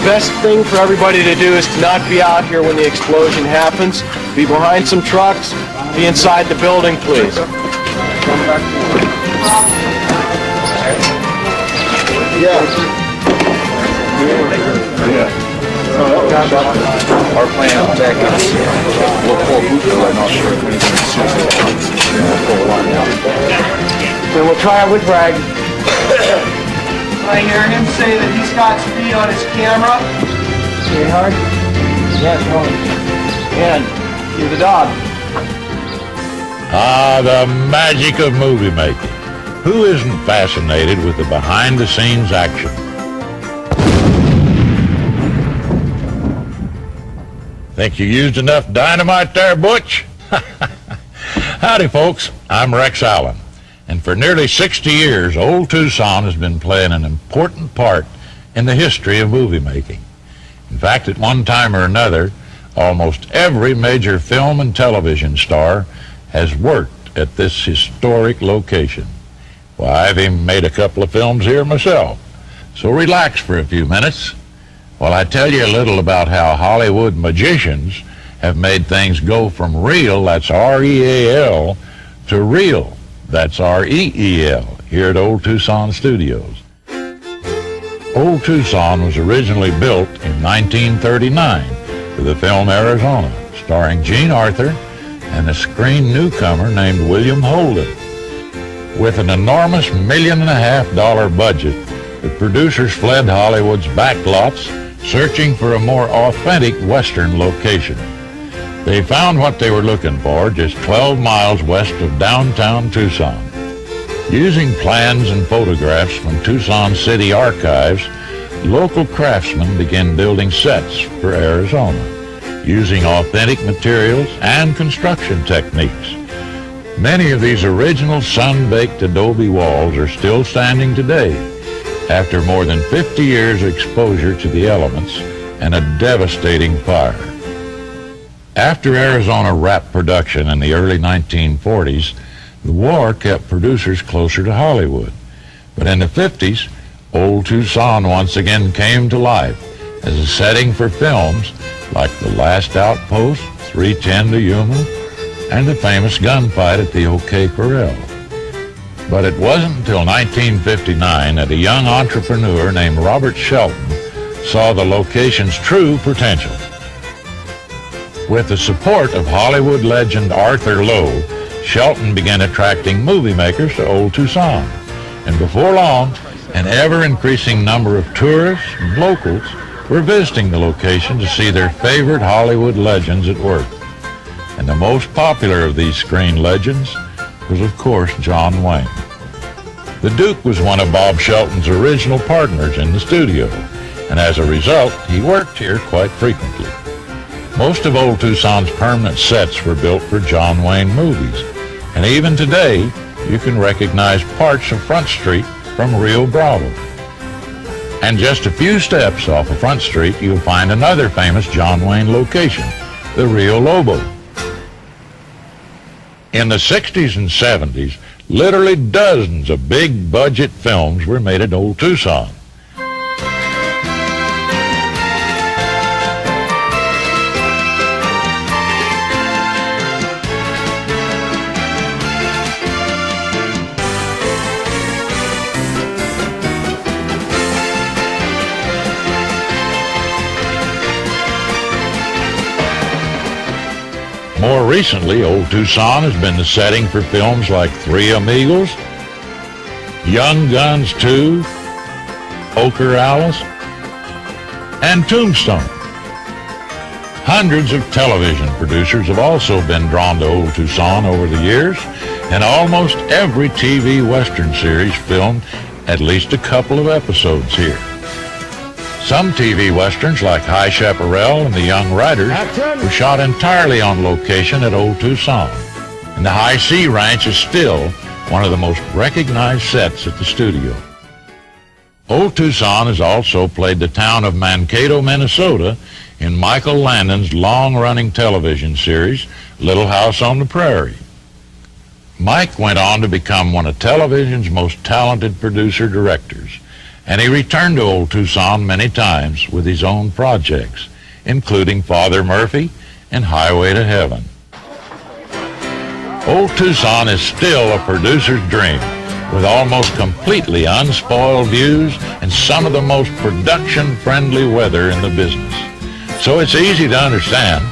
best thing for everybody to do is to not be out here when the explosion happens. Be behind some trucks. Be inside the building, please. Our plan is back in. We'll pull boot and I'll show you anything as soon as it comes. We'll pull one out. Then we'll try it with Bragg. I hear him say that he's got speed on his camera. Sweetheart? Yes, home. And you're the dog. Ah, the magic of movie making. Who isn't fascinated with the behind-the-scenes action? Think you used enough dynamite there, Butch? Howdy, folks. I'm Rex Allen. And for nearly 60 years, Old Tucson has been playing an important part in the history of movie making. In fact, at one time or another, almost every major film and television star has worked at this historic location. Well, I've even made a couple of films here myself. So relax for a few minutes while I tell you a little about how Hollywood magicians have made things go from real, that's R-E-A-L, to real, that's R-E-E-L, here at Old Tucson Studios. Old Tucson was originally built in 1939 for the film Arizona, starring Gene Arthur and a screen newcomer named William Holden. With an enormous $1.5 million budget, the producers fled Hollywood's backlots, searching for a more authentic Western location. They found what they were looking for just 12 miles west of downtown Tucson. Using plans and photographs from Tucson City archives, local craftsmen began building sets for Arizona, using authentic materials and construction techniques. Many of these original sun-baked adobe walls are still standing today after more than 50 years of exposure to the elements and a devastating fire. After Arizona wrapped production in the early 1940s, the war kept producers closer to Hollywood. But in the 50s, Old Tucson once again came to life as a setting for films like The Last Outpost, 3:10 to Yuma, and the famous gunfight at the OK Corral. But it wasn't until 1959 that a young entrepreneur named Robert Shelton saw the location's true potential. With the support of Hollywood legend Arthur Lowe, Shelton began attracting movie makers to Old Tucson. And before long, an ever-increasing number of tourists and locals were visiting the location to see their favorite Hollywood legends at work. And the most popular of these screen legends was, of course, John Wayne. The Duke was one of Bob Shelton's original partners in the studio, and as a result, he worked here quite frequently. Most of Old Tucson's permanent sets were built for John Wayne movies, and even today, you can recognize parts of Front Street from Rio Bravo. And just a few steps off of Front Street, you'll find another famous John Wayne location, the Rio Lobo. In the 60s and 70s, literally dozens of big-budget films were made at Old Tucson. More recently, Old Tucson has been the setting for films like Three Amigos, Young Guns 2, Poker Alice, and Tombstone. Hundreds of television producers have also been drawn to Old Tucson over the years, and almost every TV Western series filmed at least a couple of episodes here. Some TV Westerns like High Chaparral and The Young Riders were shot entirely on location at Old Tucson, and the High Sea Ranch is still one of the most recognized sets at the studio. Old Tucson has also played the town of Mankato, Minnesota in Michael Landon's long-running television series, Little House on the Prairie. Mike went on to become one of television's most talented producer-directors, and he returned to Old Tucson many times with his own projects, including Father Murphy and Highway to Heaven. Old Tucson is still a producer's dream, with almost completely unspoiled views and some of the most production-friendly weather in the business. So it's easy to understand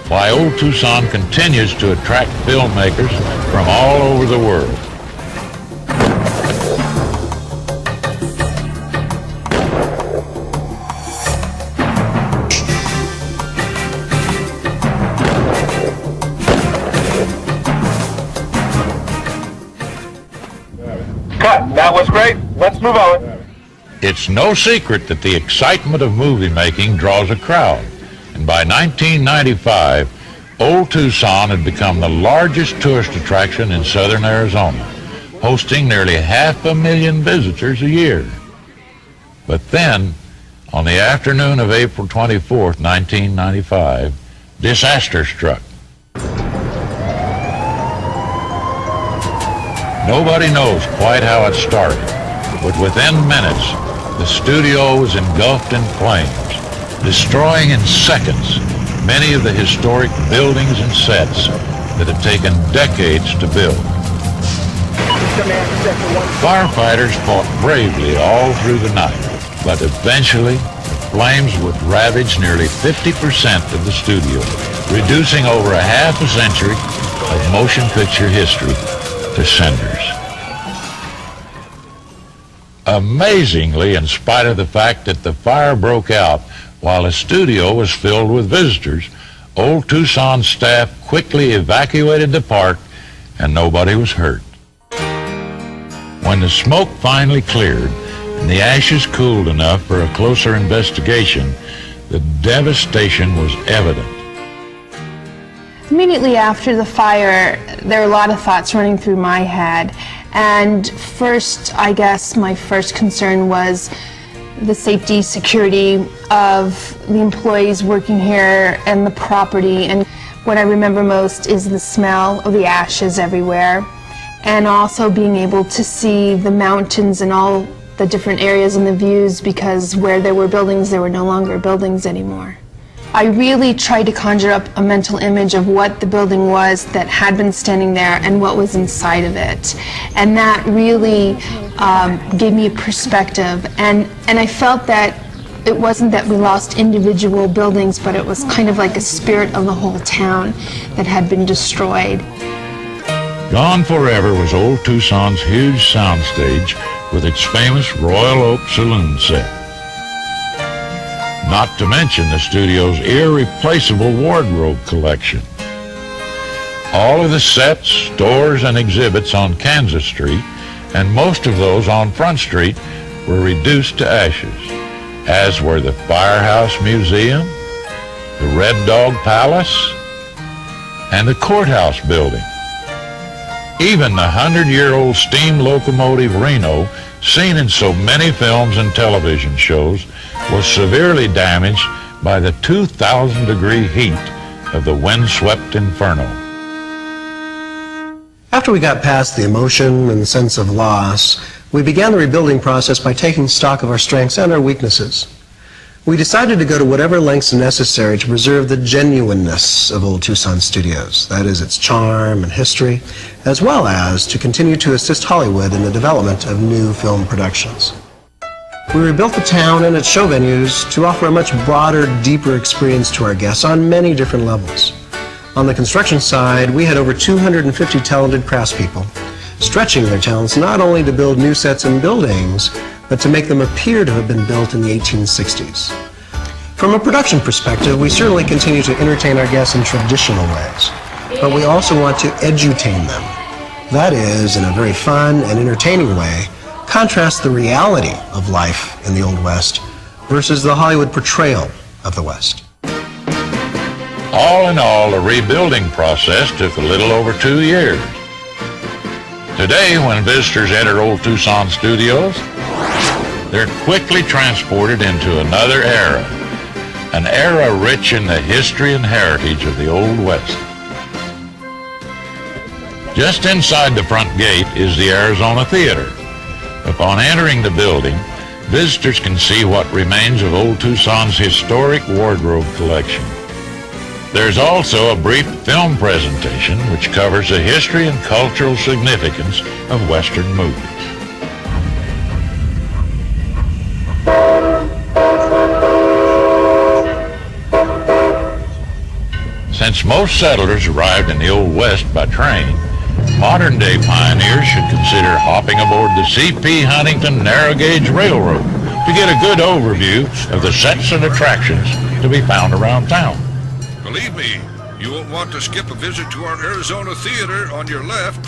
why Old Tucson continues to attract filmmakers from all over the world. Cut. That was great. Let's move on. It's no secret that the excitement of movie making draws a crowd, and by 1995, Old Tucson had become the largest tourist attraction in southern Arizona, hosting nearly 500,000 visitors a year. But then, on the afternoon of April 24th, 1995, disaster struck. Nobody knows quite how it started, but within minutes, the studio was engulfed in flames, destroying in seconds many of the historic buildings and sets that had taken decades to build. Firefighters fought bravely all through the night, but eventually the flames would ravage nearly 50% of the studio, reducing over a half a century of motion picture history to cinders. Amazingly, in spite of the fact that the fire broke out while the studio was filled with visitors, Old Tucson staff quickly evacuated the park and nobody was hurt. When the smoke finally cleared and the ashes cooled enough for a closer investigation, the devastation was evident. Immediately after the fire, there were a lot of thoughts running through my head. And first, I guess my first concern was the safety, security of the employees working here and the property. And what I remember most is the smell of the ashes everywhere, and also being able to see the mountains and all the different areas and the views, because where there were buildings, there were no longer buildings anymore. I really tried to conjure up a mental image of what the building was that had been standing there and what was inside of it. And that really gave me a perspective. And I felt that it wasn't that we lost individual buildings, but it was kind of like a spirit of the whole town that had been destroyed. Gone forever was Old Tucson's huge soundstage with its famous Royal Oak Saloon set. Not to mention the studio's irreplaceable wardrobe collection. All of the sets, stores, and exhibits on Kansas Street, and most of those on Front Street, were reduced to ashes, as were the Firehouse Museum, the Red Dog Palace, and the Courthouse Building. Even the 100-year-old steam locomotive Reno, seen in so many films and television shows, was severely damaged by the 2,000-degree heat of the windswept inferno. After we got past the emotion and sense of loss, we began the rebuilding process by taking stock of our strengths and our weaknesses. We decided to go to whatever lengths necessary to preserve the genuineness of Old Tucson Studios, that is, its charm and history, as well as to continue to assist Hollywood in the development of new film productions. We rebuilt the town and its show venues to offer a much broader, deeper experience to our guests on many different levels. On the construction side, we had over 250 talented craftspeople, stretching their talents not only to build new sets and buildings, but to make them appear to have been built in the 1860s. From a production perspective, we certainly continue to entertain our guests in traditional ways, but we also want to edutain them. That is, in a very fun and entertaining way, contrast the reality of life in the Old West versus the Hollywood portrayal of the West. All in all, the rebuilding process took a little over 2 years. Today, when visitors enter Old Tucson Studios, they're quickly transported into another era, an era rich in the history and heritage of the Old West. Just inside the front gate is the Arizona Theater. Upon entering the building, visitors can see what remains of Old Tucson's historic wardrobe collection. There's also a brief film presentation which covers the history and cultural significance of Western movies. Since most settlers arrived in the Old West by train, modern-day pioneers should consider hopping aboard the C.P. Huntington Narrow Gauge Railroad to get a good overview of the sets and attractions to be found around town. Believe me, you won't want to skip a visit to our Arizona Theater on your left.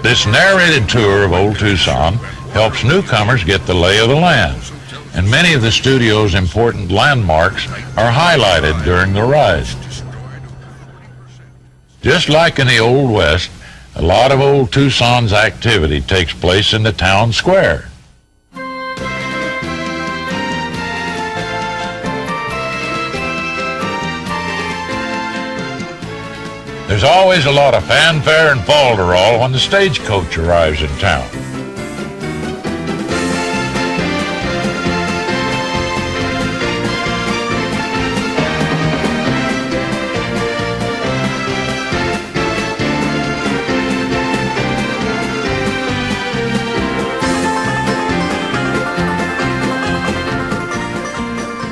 This narrated tour of Old Tucson helps newcomers get the lay of the land, and many of the studio's important landmarks are highlighted during the ride. Just like in the Old West, a lot of Old Tucson's activity takes place in the town square. There's always a lot of fanfare and falderall when the stagecoach arrives in town.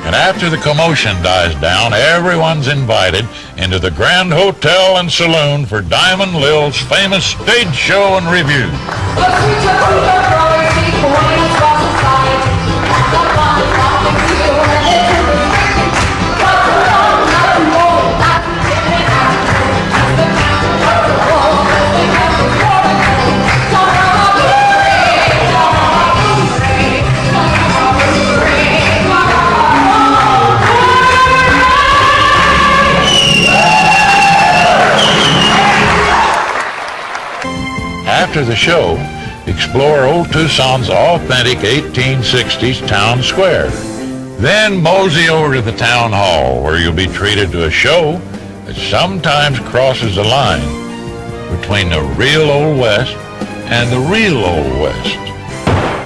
And after the commotion dies down, everyone's invited into the Grand Hotel and Saloon for Diamond Lil's famous stage show and review. After the show, explore Old Tucson's authentic 1860s town square. Then mosey over to the town hall where you'll be treated to a show that sometimes crosses the line between the real Old West and the real Old West.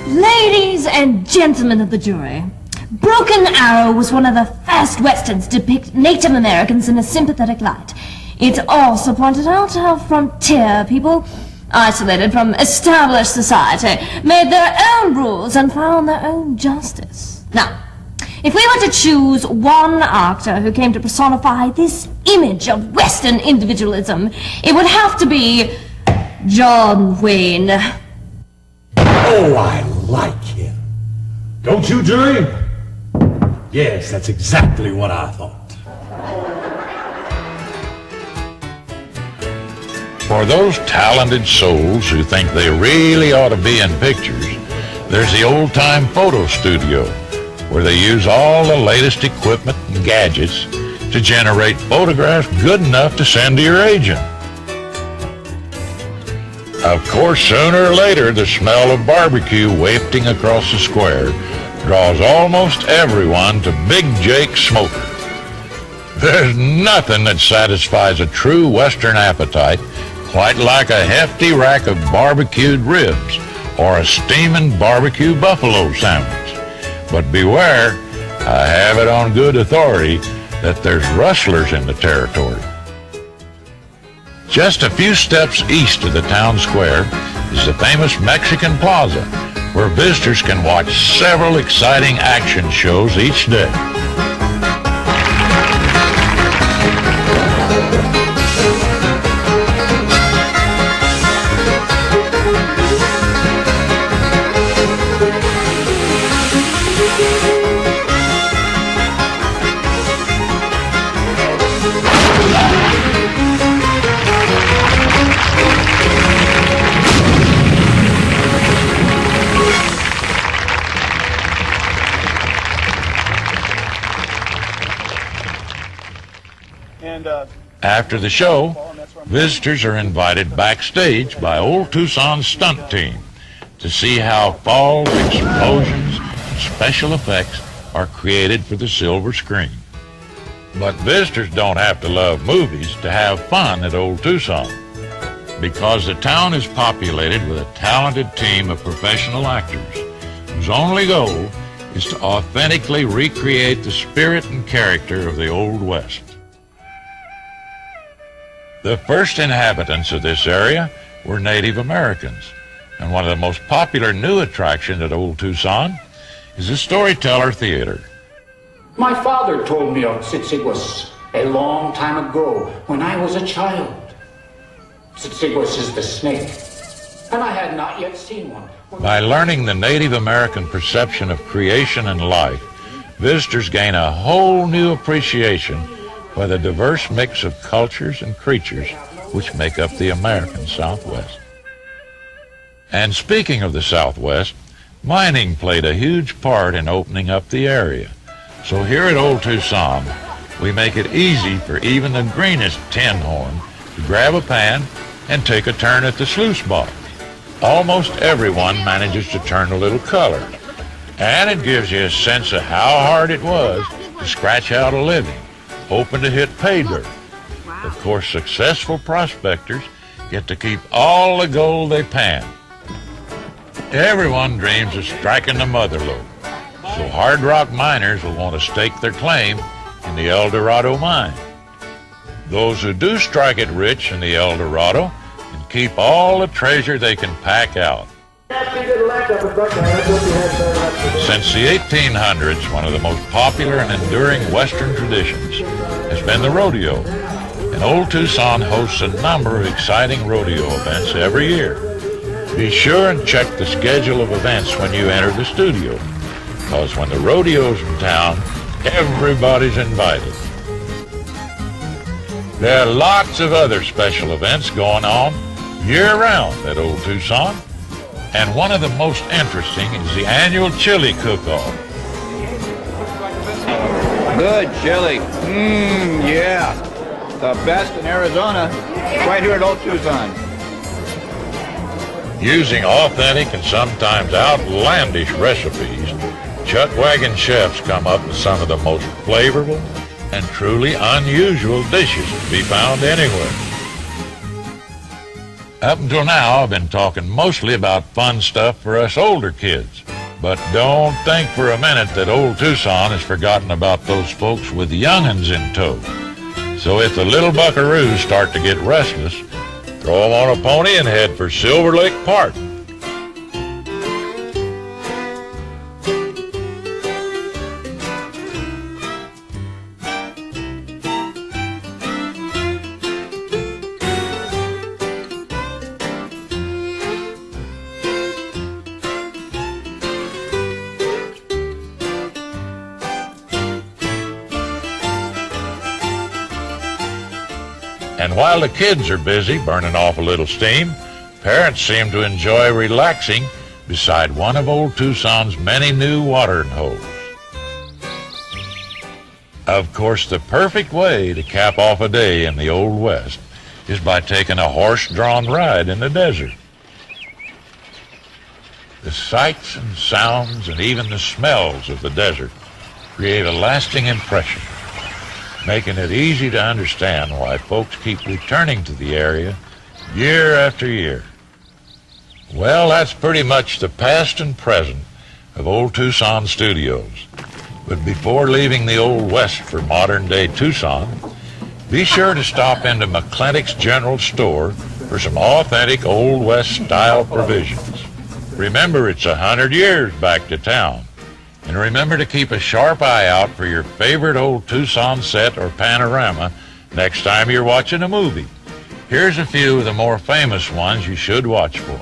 Ladies and gentlemen of the jury, Broken Arrow was one of the first westerns to depict Native Americans in a sympathetic light. It also pointed out how frontier people, isolated from established society, made their own rules and found their own justice. Now, if we were to choose one actor who came to personify this image of Western individualism, it would have to be John Wayne. Oh, I like him. Don't you, jury? Yes, that's exactly what I thought. For those talented souls who think they really ought to be in pictures, there's the old-time photo studio, where they use all the latest equipment and gadgets to generate photographs good enough to send to your agent. Of course, sooner or later, the smell of barbecue wafting across the square draws almost everyone to Big Jake's Smoker. There's nothing that satisfies a true Western appetite quite like a hefty rack of barbecued ribs or a steaming barbecue buffalo sandwich. But beware, I have it on good authority that there's rustlers in the territory. Just a few steps east of the town square is the famous Mexican Plaza, where visitors can watch several exciting action shows each day. After the show, visitors are invited backstage by Old Tucson's stunt team to see how falls, explosions, and special effects are created for the silver screen. But visitors don't have to love movies to have fun at Old Tucson, because the town is populated with a talented team of professional actors whose only goal is to authentically recreate the spirit and character of the Old West. The first inhabitants of this area were Native Americans, and one of the most popular new attractions at Old Tucson is the Storyteller Theater. My father told me of Tsitsigwas a long time ago when I was a child. Tsitsigwas is the snake, and I had not yet seen one. By learning the Native American perception of creation and life, visitors gain a whole new appreciation for the diverse mix of cultures and creatures which make up the American Southwest. And speaking of the Southwest, mining played a huge part in opening up the area. So here at Old Tucson, we make it easy for even the greenest tin horn to grab a pan and take a turn at the sluice box. Almost everyone manages to turn a little color, and it gives you a sense of how hard it was to scratch out a living, hoping to hit pay dirt. Of course, successful prospectors get to keep all the gold they pan. Everyone dreams of striking the mother lode, so hard rock miners will want to stake their claim in the El Dorado mine. Those who do strike it rich in the El Dorado can keep all the treasure they can pack out. Since the 1800s, one of the most popular and enduring Western traditions has been the rodeo, and Old Tucson hosts a number of exciting rodeo events every year. Be sure and check the schedule of events when you enter the studio, because when the rodeo's in town, everybody's invited. There are lots of other special events going on year-round at Old Tucson, and one of the most interesting is the annual chili cook-off. Good chili. Yeah. The best in Arizona, right here at Old Tucson. Using authentic and sometimes outlandish recipes, chuck wagon chefs come up with some of the most flavorful and truly unusual dishes to be found anywhere. Up until now, I've been talking mostly about fun stuff for us older kids. But don't think for a minute that Old Tucson has forgotten about those folks with young'uns in tow. So if the little buckaroos start to get restless, throw them on a pony and head for Silver Lake Park. And while the kids are busy burning off a little steam, parents seem to enjoy relaxing beside one of Old Tucson's many new watering holes. Of course, the perfect way to cap off a day in the Old West is by taking a horse-drawn ride in the desert. The sights and sounds and even the smells of the desert create a lasting impression, making it easy to understand why folks keep returning to the area year after year. Well, that's pretty much the past and present of Old Tucson Studios. But before leaving the Old West for modern-day Tucson, be sure to stop into McClintock's General Store for some authentic Old West-style provisions. Remember, it's 100 years back to town. And remember to keep a sharp eye out for your favorite Old Tucson set or panorama next time you're watching a movie. Here's a few of the more famous ones you should watch for.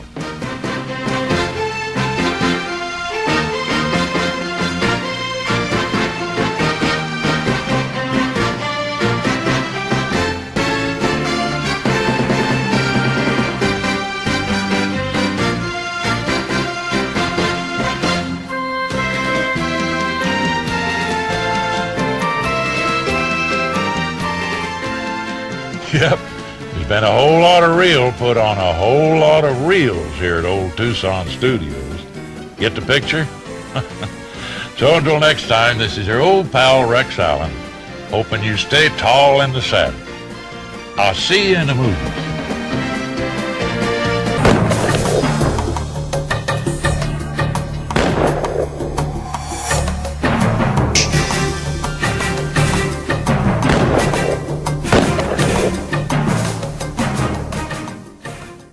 Yep, there's been a whole lot of reel put on a whole lot of reels here at Old Tucson Studios. Get the picture? So until next time, this is your old pal Rex Allen, hoping you stay tall in the saddle. I'll see you in the movie.